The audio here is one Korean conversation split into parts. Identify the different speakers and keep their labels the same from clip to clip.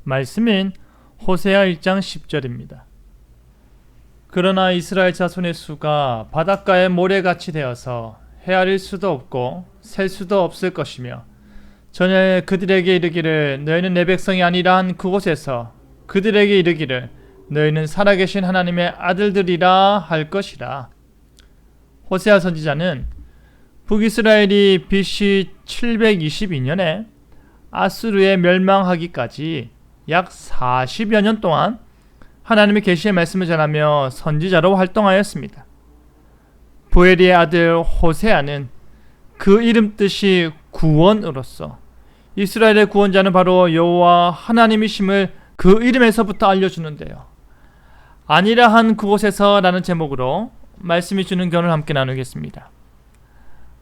Speaker 1: 말씀인 호세아 1장 10절입니다. 그러나 이스라엘 자손의 수가 바닷가의 모래같이 되어서 헤아릴 수도 없고 셀 수도 없을 것이며 전에 그들에게 이르기를 너희는 내 백성이 아니라 한 그곳에서 그들에게 이르기를 너희는 살아계신 하나님의 아들들이라 할 것이라. 호세아 선지자는 북이스라엘이 BC 722년에 아수르에 멸망하기까지 약 40여 년 동안 하나님의 계시의 말씀을 전하며 선지자로 활동하였습니다. 보엘의 아들 호세아는 그 이름 뜻이 구원으로서 이스라엘의 구원자는 바로 여호와 하나님이심을 그 이름에서부터 알려주는데요. 아니라 한 그곳에서 라는 제목으로 말씀이 주는 교훈을 함께 나누겠습니다.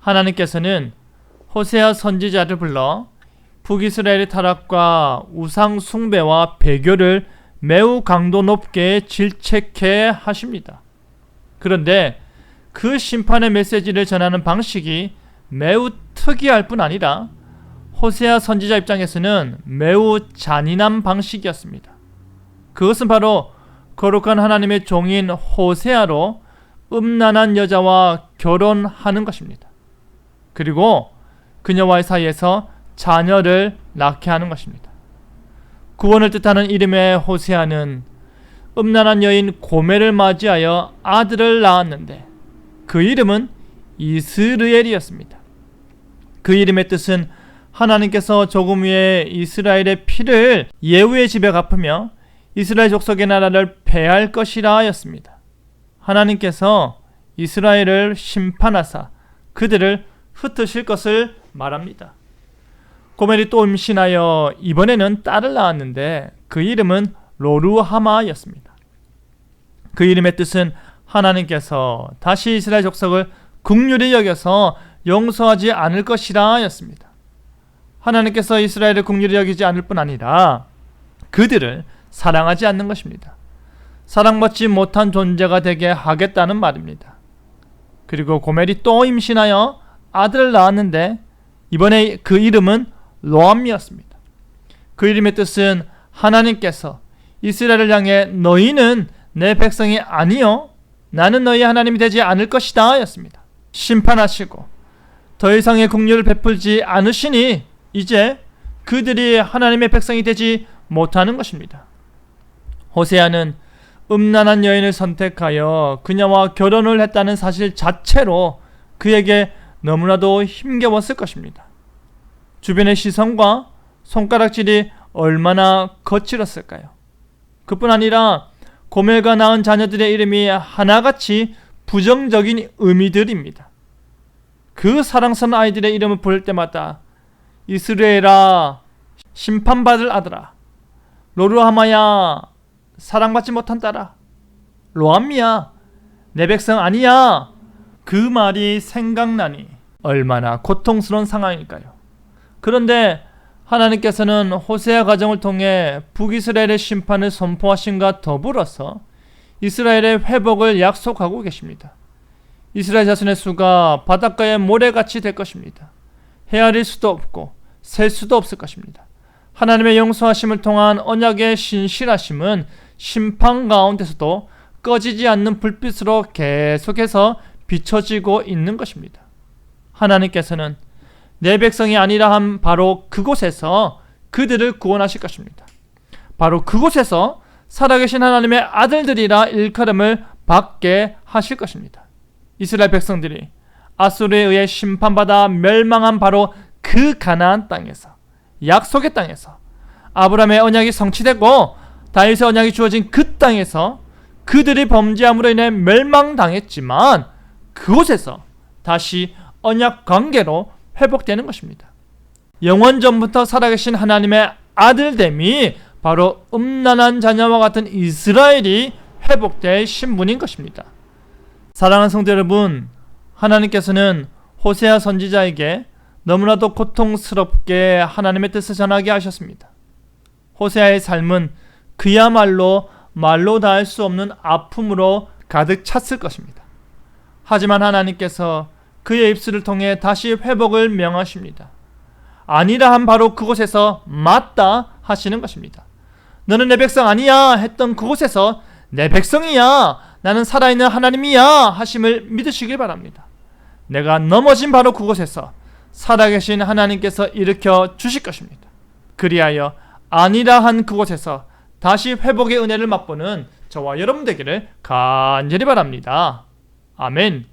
Speaker 1: 하나님께서는 호세아 선지자를 불러 북이스라엘의 타락과 우상 숭배와 배교를 매우 강도 높게 질책해 하십니다. 그런데 그 심판의 메시지를 전하는 방식이 매우 특이할 뿐 아니라 호세아 선지자 입장에서는 매우 잔인한 방식이었습니다. 그것은 바로 거룩한 하나님의 종인 호세아로 음란한 여자와 결혼하는 것입니다. 그리고 그녀와의 사이에서 자녀를 낳게 하는 것입니다. 구원을 뜻하는 이름의 호세아는 음란한 여인 고멜을 맞이하여 아들을 낳았는데 그 이름은 이스르엘이었습니다. 그 이름의 뜻은 하나님께서 조금 후에 이스라엘의 피를 예후의 집에 갚으며 이스라엘 족속의 나라를 폐할 것이라 하였습니다. 하나님께서 이스라엘을 심판하사 그들을 흩으실 것을 말합니다. 고멜이 또 임신하여 이번에는 딸을 낳았는데 그 이름은 로루하마였습니다. 그 이름의 뜻은 하나님께서 다시 이스라엘 족속을 긍휼히 여겨서 용서하지 않을 것이라 하였습니다. 하나님께서 이스라엘을 긍휼히 여기지 않을 뿐 아니라 그들을 사랑하지 않는 것입니다. 사랑받지 못한 존재가 되게 하겠다는 말입니다. 그리고 고멜이 또 임신하여 아들을 낳았는데 이번에 그 이름은 로암이었습니다. 그 이름의 뜻은 하나님께서 이스라엘을 향해 너희는 내 백성이 아니요 나는 너희 하나님이 되지 않을 것이다 였습니다. 심판하시고 더 이상의 긍휼을 베풀지 않으시니 이제 그들이 하나님의 백성이 되지 못하는 것입니다. 호세아는 음란한 여인을 선택하여 그녀와 결혼을 했다는 사실 자체로 그에게 너무나도 힘겨웠을 것입니다. 주변의 시선과 손가락질이 얼마나 거칠었을까요? 그뿐 아니라 고멜과 낳은 자녀들의 이름이 하나같이 부정적인 의미들입니다. 그 사랑스러운 아이들의 이름을 부를 때마다 이스라엘아 심판받을 아들아, 로루하마야 사랑받지 못한 딸아, 로암미야 내 백성 아니야, 그 말이 생각나니 얼마나 고통스러운 상황일까요? 그런데 하나님께서는 호세아 가정을 통해 북이스라엘의 심판을 선포하신과 더불어서 이스라엘의 회복을 약속하고 계십니다. 이스라엘 자손의 수가 바닷가의 모래같이 될 것입니다. 헤아릴 수도 없고 셀 수도 없을 것입니다. 하나님의 용서하심을 통한 언약의 신실하심은 심판 가운데서도 꺼지지 않는 불빛으로 계속해서 비춰지고 있는 것입니다. 하나님께서는 내 백성이 아니라 한 바로 그곳에서 그들을 구원하실 것입니다. 바로 그곳에서 살아계신 하나님의 아들들이라 일컬음을 받게 하실 것입니다. 이스라엘 백성들이 아수르에 의해 심판받아 멸망한 바로 그 가나안 땅에서, 약속의 땅에서, 아브라함의 언약이 성취되고 다윗의 언약이 주어진 그 땅에서 그들이 범죄함으로 인해 멸망당했지만 그곳에서 다시 언약 관계로 회복되는 것입니다. 영원전부터 살아계신 하나님의 아들됨이 바로 음란한 자녀와 같은 이스라엘이 회복될 신분인 것입니다. 사랑하는 성도 여러분, 하나님께서는 호세아 선지자에게 너무나도 고통스럽게 하나님의 뜻을 전하게 하셨습니다. 호세아의 삶은 그야말로 말로 닿을 수 없는 아픔으로 가득 찼을 것입니다. 하지만 하나님께서 그의 입술을 통해 다시 회복을 명하십니다. 아니라 한 바로 그곳에서 맞다 하시는 것입니다. 너는 내 백성 아니야 했던 그곳에서 내 백성이야, 나는 살아있는 하나님이야 하심을 믿으시길 바랍니다. 내가 넘어진 바로 그곳에서 살아계신 하나님께서 일으켜 주실 것입니다. 그리하여 아니라 한 그곳에서 다시 회복의 은혜를 맛보는 저와 여러분 되기를 간절히 바랍니다. 아멘.